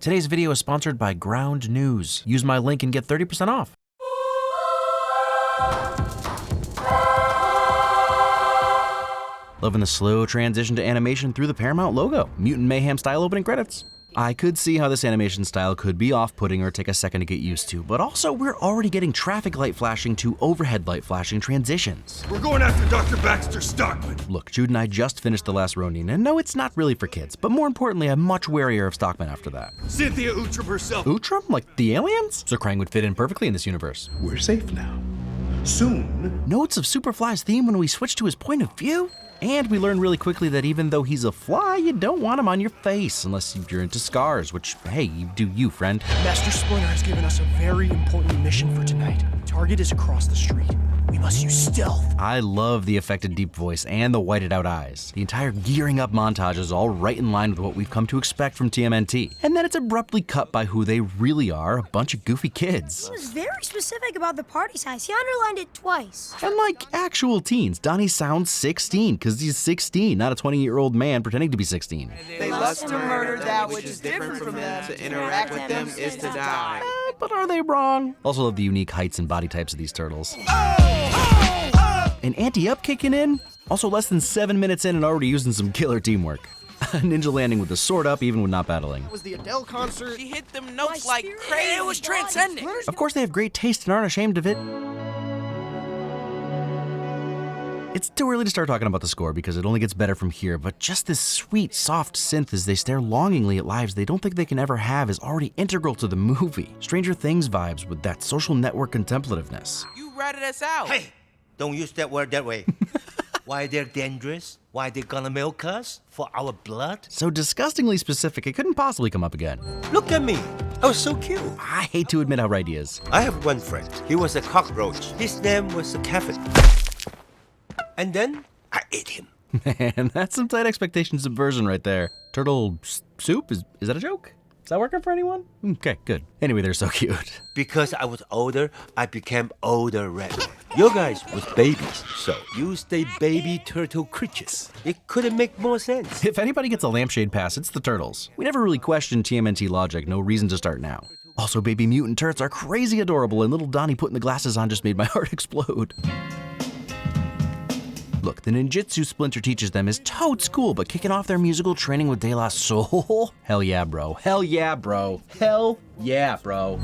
Today's video is sponsored by Ground News. Use my link and get 30% off. Loving the slow transition to animation through the Paramount logo. Mutant Mayhem style opening credits. I could see how this animation style could be off-putting or take a second to get used to, but also we're already getting traffic light flashing to overhead light flashing transitions. We're going after Dr. Baxter Stockman. Look, Jude and I just finished The Last Ronin, and no, it's not really for kids, but more importantly, I'm much warier of Stockman after that. Cynthia Outram herself. Outram? Like the aliens? So Krang would fit in perfectly in this universe. We're safe now. Soon. Notes of Superfly's theme when we switch to his point of view? And we learn really quickly that even though he's a fly, you don't want him on your face unless you're into scars, which, hey, you do you, friend. Master Splinter has given us a very important mission for tonight. Target is across the street. We must use stealth. I love the affected deep voice and the whited out eyes. The entire gearing up montage is all right in line with what we've come to expect from TMNT. And then it's abruptly cut by who they really are, a bunch of goofy kids. He was very specific about the party size. He underlined it twice. And like actual teens, Donnie sounds 16 because he's 16, not a 20-year-old man pretending to be 16. They lust to murder that which is different from them. To interact with them is to die. But are they wrong? Also love the unique heights and body types of these turtles. An anti-up kicking in? Also less than 7 minutes in and already using some killer teamwork. Ninja landing with the sword up even when not battling. It was the Adele concert. She hit them notes like crazy. It was transcending. Of course they have great taste and aren't ashamed of it. It's too early to start talking about the score because it only gets better from here, but just this sweet, soft synth as they stare longingly at lives they don't think they can ever have is already integral to the movie. Stranger Things vibes with that social network contemplativeness. You ratted us out. Hey, don't use that word that way. Why they're dangerous? Why they gonna milk us? For our blood? So disgustingly specific, it couldn't possibly come up again. Look at me. I was so cute. I hate to admit how right he is. I have one friend. He was a cockroach. His name was a Kevin. And then I ate him. Man, that's some tight expectation subversion right there. Turtle soup? Is that a joke? Is that working for anyone? Okay, good. Anyway, they're so cute. Because I was older, I became older red. You guys was babies, so you stay baby turtle creatures. It couldn't make more sense. If anybody gets a lampshade pass, it's the turtles. We never really questioned TMNT logic, no reason to start now. Also, baby mutant turts are crazy adorable, and little Donnie putting the glasses on just made my heart explode. Look, the ninjutsu Splinter teaches them is totes cool, but kicking off their musical training with De La Soul? Hell yeah, bro. Hell yeah, bro. Hell yeah, bro.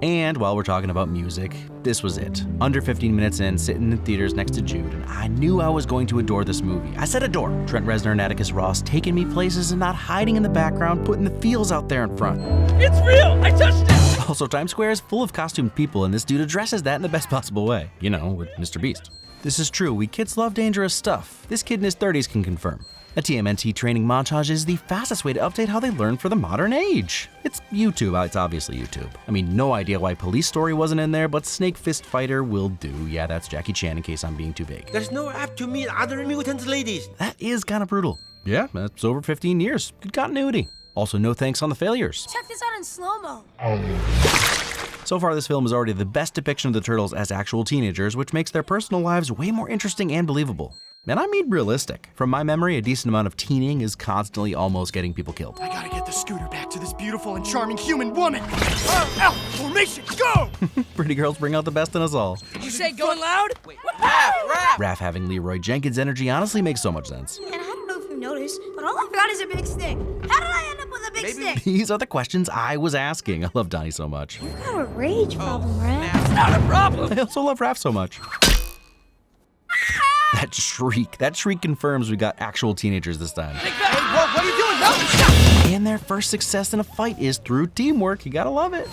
And while we're talking about music, this was it. Under 15 minutes in, sitting in theaters next to Jude, and I knew I was going to adore this movie. I said adore. Trent Reznor and Atticus Ross taking me places and not hiding in the background, putting the feels out there in front. It's real. I touched it. Also, Times Square is full of costumed people, and this dude addresses that in the best possible way. You know, with Mr. Beast. This is true, we kids love dangerous stuff. This kid in his 30s can confirm. A TMNT training montage is the fastest way to update how they learn for the modern age. It's YouTube, it's obviously YouTube. I mean, no idea why Police Story wasn't in there, but Snake Fist Fighter will do. Yeah, that's Jackie Chan in case I'm being too vague. There's no app to meet other mutant ladies. That is kind of brutal. Yeah, that's over 15 years. Good continuity. Also, no thanks on the failures. Check this out in slow-mo. So far, this film is already the best depiction of the Turtles as actual teenagers, which makes their personal lives way more interesting and believable. And I mean realistic. From my memory, a decent amount of teening is constantly almost getting people killed. I gotta get the scooter back to this beautiful and charming human woman. Out! Formation, go! Pretty girls bring out the best in us all. Did you say going loud? Wait, Raph. Raph having Leroy Jenkins' energy honestly makes so much sense. And I don't know if you noticed, but all I've got is a big stick. How did I end up with a big stick? These are the questions I was asking. I love Donnie so much. You got a rage problem, right? That's not a problem. I also love Raph so much. That shriek confirms we got actual teenagers this time. Hey, what are you doing? No, stop! And their first success in a fight is through teamwork. You gotta love it.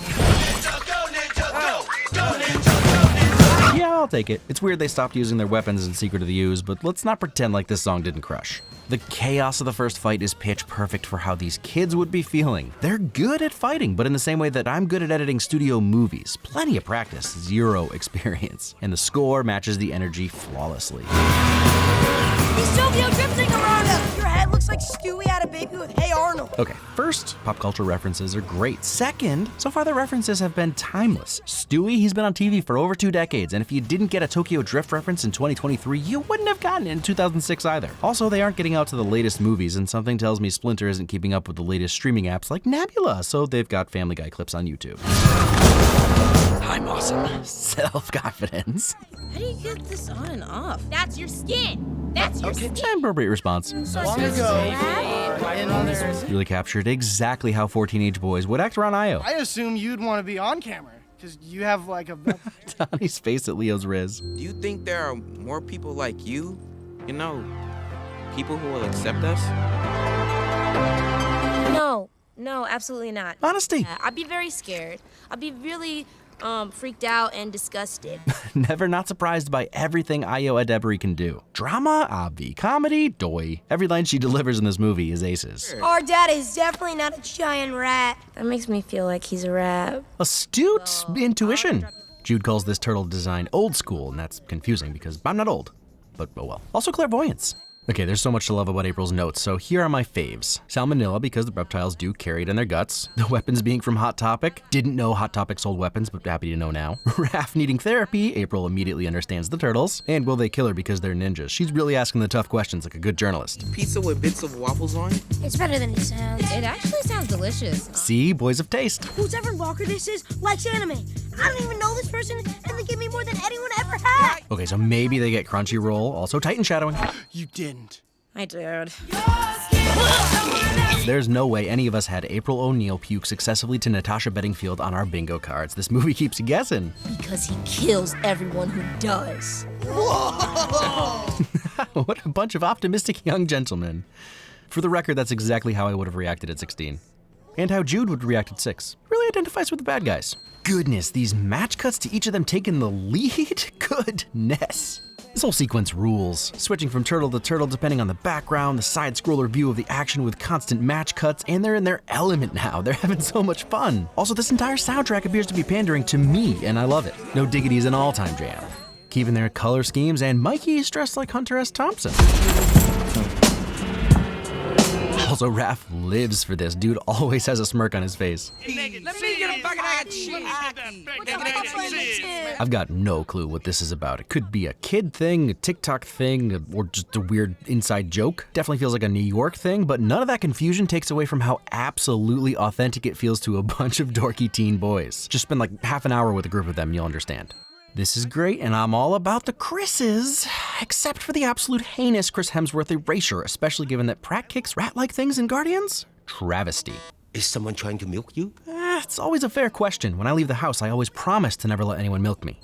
Yeah, I'll take it. It's weird they stopped using their weapons in Secret of the Ooze, but let's not pretend like this song didn't crush. The chaos of the first fight is pitch perfect for how these kids would be feeling. They're good at fighting, but in the same way that I'm good at editing studio movies. Plenty of practice, zero experience. And the score matches the energy flawlessly. He's Tokyo drifting around him. Your head looks like Stewie out of baby with Hey Arnold. Okay, first, pop culture references are great. Second, so far the references have been timeless. Stewie, he's been on TV for over 2 decades, and if you didn't get a Tokyo Drift reference in 2023, you wouldn't have gotten it in 2006 either. Also, they aren't getting out to the latest movies, and something tells me Splinter isn't keeping up with the latest streaming apps like Nebula, so they've got Family Guy clips on YouTube. I'm awesome. Self-confidence. How do you get this on and off? That's your skin. That's your skin. Appropriate response. Long ago, Really captured exactly how 4 teenage boys would act around Io. I assume you'd want to be on camera, because you have like a... Donnie's face at Leo's Riz. Do you think there are more people like you? You know, people who will accept us? No, absolutely not. Honesty. I'd be very scared. I'd be really freaked out and disgusted. Never not surprised by everything Io Adebari can do. Drama, obvi, comedy, doy. Every line she delivers in this movie is aces. Our dad is definitely not a giant rat. That makes me feel like he's a rat. Astute intuition. Jude calls this turtle design old school, and that's confusing because I'm not old. But oh well. Also clairvoyance. Okay, there's so much to love about April's notes, so here are my faves. Salmonella, because the reptiles do carry it in their guts. The weapons being from Hot Topic. Didn't know Hot Topic sold weapons, but happy to know now. Raph needing therapy. April immediately understands the turtles. And will they kill her because they're ninjas? She's really asking the tough questions like a good journalist. Pizza with bits of waffles on? It's better than it sounds. It actually sounds delicious. See, boys of taste. Whoever Walker this is likes anime. I don't even know this person, and they give me more than anyone ever had. Okay, so maybe they get Crunchyroll, also Titan shadowing. You didn't. I did. There's no way any of us had April O'Neil puke successively to Natasha Bedingfield on our bingo cards. This movie keeps you guessing. Because he kills everyone who does. What a bunch of optimistic young gentlemen. For the record, that's exactly how I would have reacted at 16. And how Jude would react at 6. Really identifies with the bad guys. Goodness, these match cuts to each of them taking the lead? Goodness. This whole sequence rules. Switching from turtle to turtle depending on the background, the side-scroller view of the action with constant match cuts, and they're in their element now. They're having so much fun. Also, this entire soundtrack appears to be pandering to me, and I love it. No Diggity is an all-time jam. Keeping their color schemes, and Mikey is dressed like Hunter S. Thompson. Also, Raph lives for this. Dude always has a smirk on his face. Let me get a bucket of cheese. I've got no clue what this is about. It could be a kid thing, a TikTok thing, or just a weird inside joke. Definitely feels like a New York thing, but none of that confusion takes away from how absolutely authentic it feels to a bunch of dorky teen boys. Just spend like half an hour with a group of them, you'll understand. This is great, and I'm all about the Chris's, except for the absolute heinous Chris Hemsworth erasure, especially given that Pratt kicks rat-like things in Guardians? Travesty. Is someone trying to milk you? It's always a fair question. When I leave the house, I always promise to never let anyone milk me.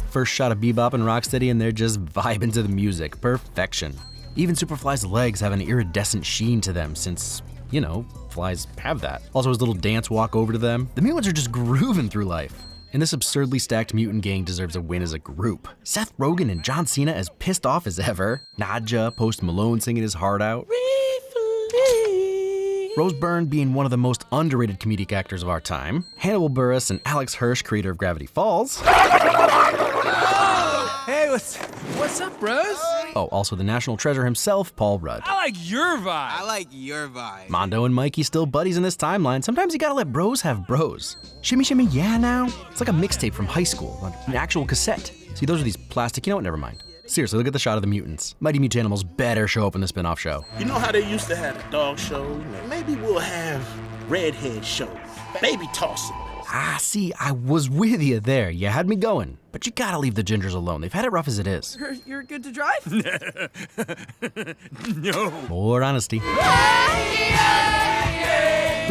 First shot of Bebop and Rocksteady, and they're just vibing to the music. Perfection. Even Superfly's legs have an iridescent sheen to them since, you know, flies have that. Also his little dance walk over to them. The mutants are just grooving through life. And this absurdly stacked mutant gang deserves a win as a group. Seth Rogen and John Cena as pissed off as ever. Nadja, Post Malone singing his heart out. Rose Byrne being one of the most underrated comedic actors of our time. Hannibal Buress and Alex Hirsch, creator of Gravity Falls. Hey, what's up, bros? Oh, also the national treasure himself, Paul Rudd. I like your vibe. I like your vibe. Mondo and Mikey still buddies in this timeline. Sometimes you gotta let bros have bros. Shimmy Shimmy Yeah Now? It's like a mixtape from high school, an actual cassette. See, those are these plastic, you know what, never mind. Seriously, look at the shot of the mutants. Mighty Mutanimals better show up in the spin-off show. You know how they used to have a dog show? Maybe we'll have redhead show, baby tossing. Ah, see, I was with you there. You had me going. But you gotta leave the gingers alone. They've had it rough as it is. You're good to drive? No. More honesty.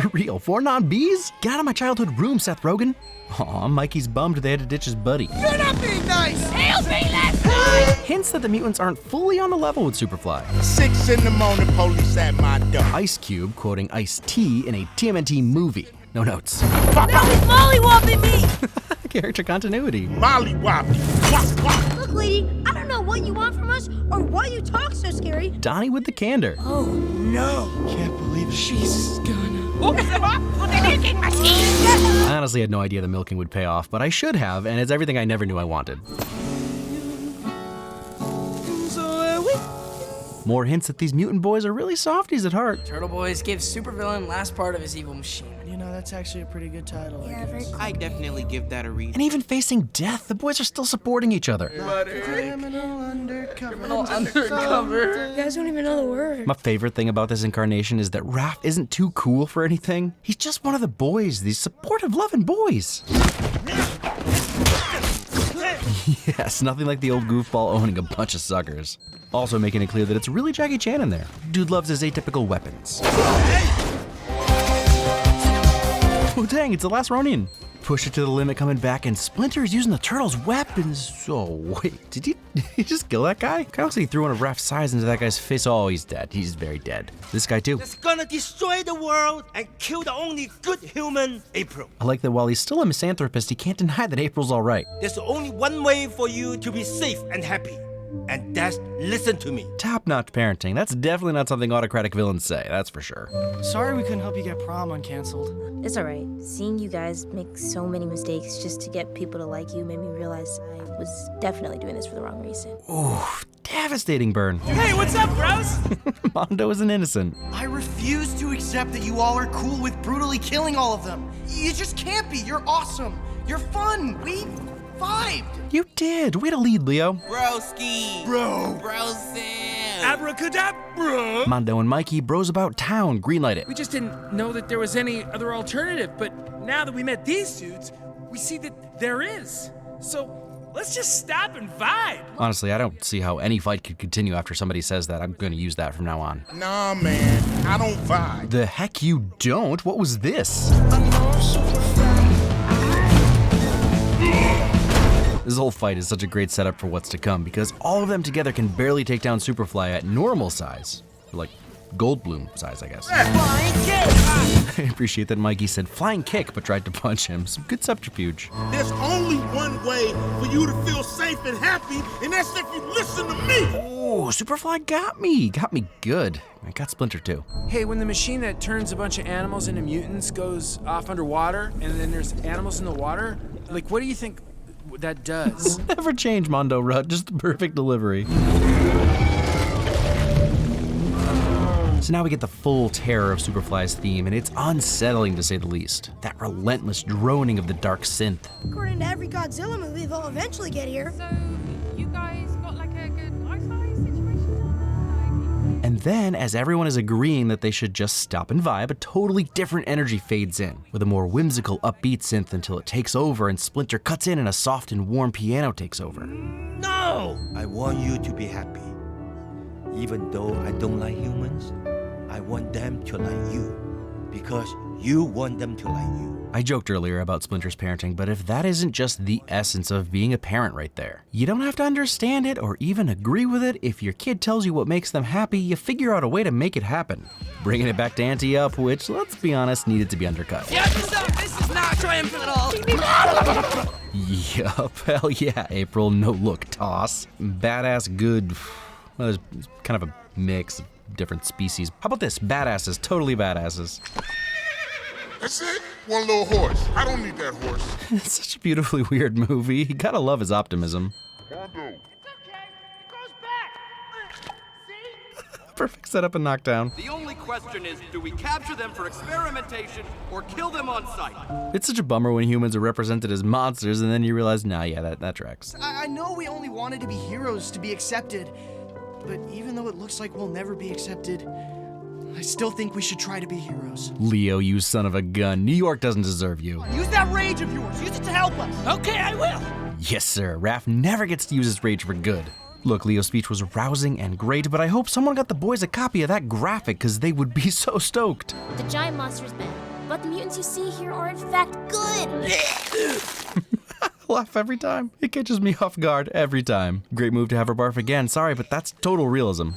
For real, 4 non-Bs? Get out of my childhood room, Seth Rogen. Aw, Mikey's bummed they had to ditch his buddy. You're not being nice! Help me, last night! Hints that the mutants aren't fully on the level with Superfly. 6 in the morning, police at my door. Ice Cube quoting Ice-T in a TMNT movie. No notes. Now he's mollywopping me! Character continuity. Molly Wobbly. Look, lady, I don't know what you want from us or why you talk so scary. Donnie with the candor. Oh, no. Can't believe it. Jesus gonna. I honestly had no idea the milking would pay off, but I should have, and it's everything I never knew I wanted. More hints that these mutant boys are really softies at heart. Turtle Boys gave supervillain last part of his evil machine. You know, that's actually a pretty good title. Yeah, very cool. I definitely give that a read. And even facing death, the boys are still supporting each other. Criminal undercover. You guys don't even know the word. My favorite thing about this incarnation is that Raph isn't too cool for anything. He's just one of the boys, these supportive, loving boys. Yes, nothing like the old goofball owning a bunch of suckers. Also making it clear that it's really Jackie Chan in there. Dude loves his atypical weapons. Oh dang, it's the last Ronin. Push it to the limit coming back, and Splinter's using the Turtles' weapons. Oh wait, did he just kill that guy? Kind of looks like he threw one of Raph's size into that guy's face. Oh, he's dead. He's very dead. This guy too. It's gonna destroy the world and kill the only good human, April. I like that while he's still a misanthropist, he can't deny that April's all right. There's only one way for you to be safe and happy, and that's listen to me. Top-notch parenting. That's definitely not something autocratic villains say, that's for sure. Sorry we couldn't help you get prom uncanceled. It's alright. Seeing you guys make so many mistakes just to get people to like you made me realize I was definitely doing this for the wrong reason. Ooh, devastating burn. Hey, what's up, bros? Mondo isn't innocent. I refuse to accept that you all are cool with brutally killing all of them. You just can't be. You're awesome. You're fun. We vibed. You did. Way to lead, Leo. Broski. Bro. Bro Sam. Abracadabra. Mondo and Mikey bros about town. Greenlight it. We just didn't know that there was any other alternative, but now that we met these suits, we see that there is. So let's just stop and vibe. Honestly, I don't see how any fight could continue after somebody says that. I'm gonna use that from now on. Nah, man. I don't vibe. The heck you don't? What was this? This whole fight is such a great setup for what's to come because all of them together can barely take down Superfly at normal size. Like Goldblum size, I guess. I appreciate that Mikey said flying kick but tried to punch him. Some good subterfuge. There's only one way for you to feel safe and happy, and that's if you listen to me. Oh, Superfly got me. Got me good. I got Splinter too. Hey, when the machine that turns a bunch of animals into mutants goes off underwater and then there's animals in the water, like what do you think that does? Never change, Mondo Rudd. Just the perfect delivery. So now we get the full terror of Superfly's theme, and it's unsettling to say the least. That relentless droning of the dark synth. According to every Godzilla movie, they'll eventually get here. So, you guys got like a good lifestyle situation? And then, as everyone is agreeing that they should just stop and vibe, a totally different energy fades in, with a more whimsical, upbeat synth until it takes over and Splinter cuts in and a soft and warm piano takes over. No! I want you to be happy. Even though I don't like humans, I want them to like you. Because you want them to like you. I joked earlier about Splinter's parenting, but if that isn't just the essence of being a parent right there, you don't have to understand it or even agree with it. If your kid tells you what makes them happy, you figure out a way to make it happen. Bringing it back to ante up, which, let's be honest, needed to be undercut. Yeah, this is not triumphant at all. Yup, hell yeah, April, no look toss. Badass good, well, it's kind of a mix of different species. How about this? Badasses, totally badasses. That's it? One little horse. I don't need that horse. It's such a beautifully weird movie. You gotta love his optimism. Perfect setup and knockdown. The only question is, do we capture them for experimentation or kill them on sight? It's such a bummer when humans are represented as monsters and then you realize, nah, yeah, that tracks. I know we only wanted to be heroes to be accepted, but even though it looks like we'll never be accepted, I still think we should try to be heroes. Leo, you son of a gun. New York doesn't deserve you. Use that rage of yours. Use it to help us. Okay, I will. Yes, sir. Raph never gets to use his rage for good. Look, Leo's speech was rousing and great, but I hope someone got the boys a copy of that graphic, because they would be so stoked. The giant monster's bad, but the mutants you see here are in fact good. Laugh every time. It catches me off guard every time. Great move to have her barf again. Sorry, but that's total realism.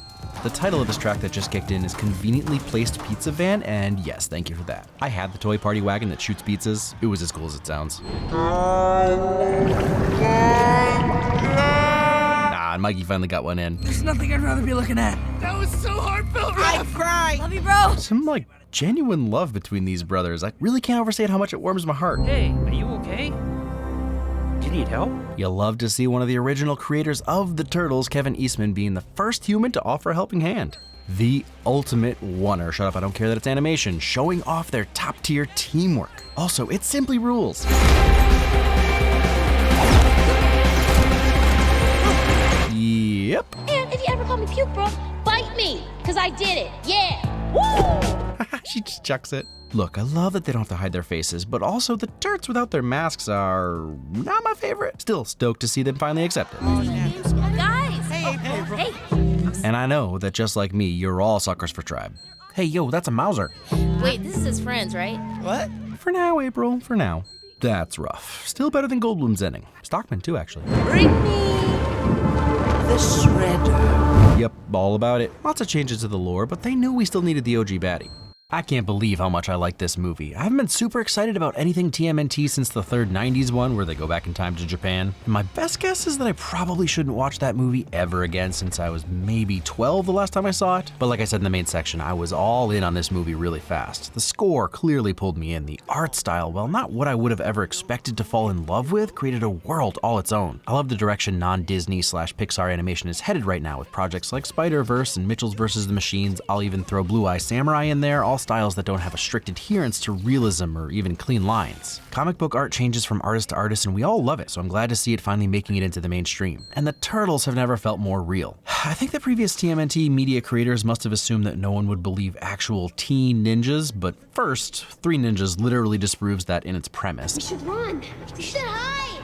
The title of this track that just kicked in is Conveniently Placed Pizza Van, and yes, thank you for that. I had the toy party wagon that shoots pizzas. It was as cool as it sounds. And Mikey finally got one in. There's nothing I'd rather be looking at. That was so heartfelt, I cry. Love you, bro. Some, genuine love between these brothers. I really can't overstate how much it warms my heart. Hey, are you okay? Do you need help? You'll love to see one of the original creators of the Turtles, Kevin Eastman, being the first human to offer a helping hand. The ultimate oneer, shut up, I don't care that it's animation, showing off their top-tier teamwork. Also, it simply rules. Yep. And if you ever call me puke, bro, bite me, because I did it. Yeah. Woo! She just chucks it. Look, I love that they don't have to hide their faces, but also the Turts without their masks are not my favorite. Still stoked to see them finally accepted. Guys! Hey. And I know that just like me, you're all suckers for Tribe. Hey, yo, that's a Mauser. Wait, this is his friends, right? What? For now, April, for now. That's rough. Still better than Goldblum's ending. Stockman, too, actually. Bring me the Shredder. Yep, all about it. Lots of changes to the lore, but they knew we still needed the OG baddie. I can't believe how much I like this movie. I haven't been super excited about anything TMNT since the third 90s one where they go back in time to Japan. And my best guess is that I probably shouldn't watch that movie ever again since I was maybe 12 the last time I saw it. But like I said in the main section, I was all in on this movie really fast. The score clearly pulled me in. The art style, while not what I would have ever expected to fall in love with, created a world all its own. I love the direction non-Disney/Pixar animation is headed right now with projects like Spider-Verse and Mitchell's vs. the Machines. I'll even throw Blue Eye Samurai in there, all styles that don't have a strict adherence to realism or even clean lines. Comic book art changes from artist to artist and we all love it, so I'm glad to see it finally making it into the mainstream. And the Turtles have never felt more real. I think the previous TMNT media creators must have assumed that no one would believe actual teen ninjas, but first, Three Ninjas literally disproves that in its premise. We should run. We should hide.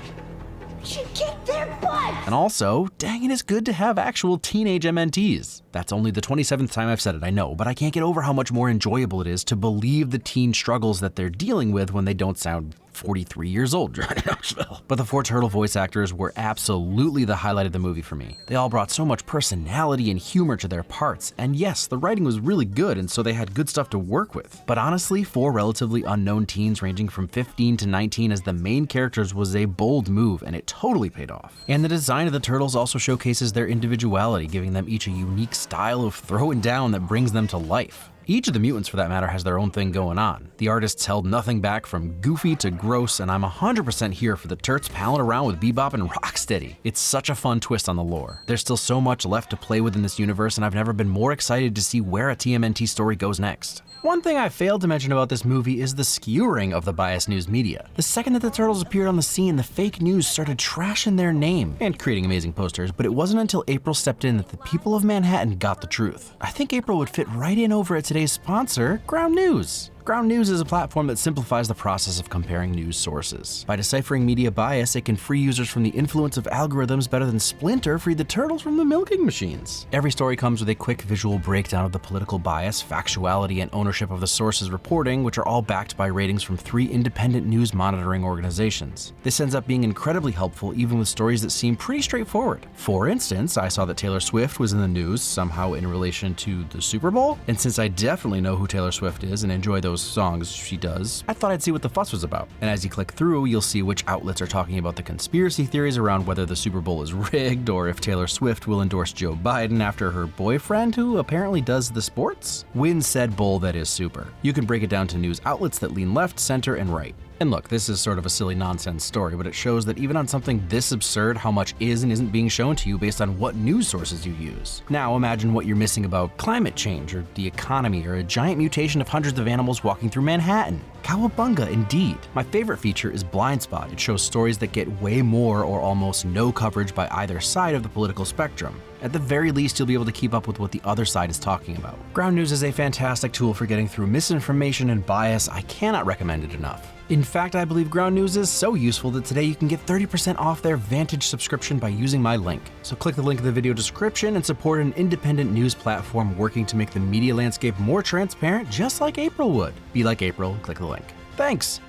We should kick their butt. And also, dang it is good to have actual teenage MNTs. That's only the 27th time I've said it, I know, but I can't get over how much more enjoyable it is to believe the teen struggles that they're dealing with when they don't sound 43 years old during Knoxville. But the 4 Turtle voice actors were absolutely the highlight of the movie for me. They all brought so much personality and humor to their parts, and yes, the writing was really good and so they had good stuff to work with. But honestly, 4 relatively unknown teens ranging from 15 to 19 as the main characters was a bold move and it totally paid off. And the design of the Turtles also showcases their individuality, giving them each a unique style of throwing down that brings them to life. Each of the mutants, for that matter, has their own thing going on. The artists held nothing back from goofy to gross, and I'm 100% here for the Turts palling around with Bebop and Rocksteady. It's such a fun twist on the lore. There's still so much left to play with in this universe, and I've never been more excited to see where a TMNT story goes next. One thing I failed to mention about this movie is the skewering of the biased news media. The second that the Turtles appeared on the scene, the fake news started trashing their name and creating amazing posters, but it wasn't until April stepped in that the people of Manhattan got the truth. I think April would fit right in over at today's sponsor, Ground News. Ground News is a platform that simplifies the process of comparing news sources. By deciphering media bias, it can free users from the influence of algorithms better than Splinter freed the Turtles from the milking machines. Every story comes with a quick visual breakdown of the political bias, factuality, and ownership of the source's reporting, which are all backed by ratings from 3 independent news monitoring organizations. This ends up being incredibly helpful even with stories that seem pretty straightforward. For instance, I saw that Taylor Swift was in the news somehow in relation to the Super Bowl, and since I definitely know who Taylor Swift is and enjoy those songs she does, I thought I'd see what the fuss was about. And as you click through, you'll see which outlets are talking about the conspiracy theories around whether the Super Bowl is rigged or if Taylor Swift will endorse Joe Biden after her boyfriend, who apparently does the sports, wins said bowl that is super. You can break it down to news outlets that lean left, center, and right. And look, this is sort of a silly nonsense story, but it shows that even on something this absurd, how much is and isn't being shown to you based on what news sources you use. Now imagine what you're missing about climate change, or the economy, or a giant mutation of hundreds of animals walking through Manhattan. Cowabunga, indeed. My favorite feature is Blind Spot. It shows stories that get way more or almost no coverage by either side of the political spectrum. At the very least, you'll be able to keep up with what the other side is talking about. Ground News is a fantastic tool for getting through misinformation and bias. I cannot recommend it enough. In fact, I believe Ground News is so useful that today you can get 30% off their Vantage subscription by using my link. So click the link in the video description and support an independent news platform working to make the media landscape more transparent, just like April would. Be like April, click the link. Thanks!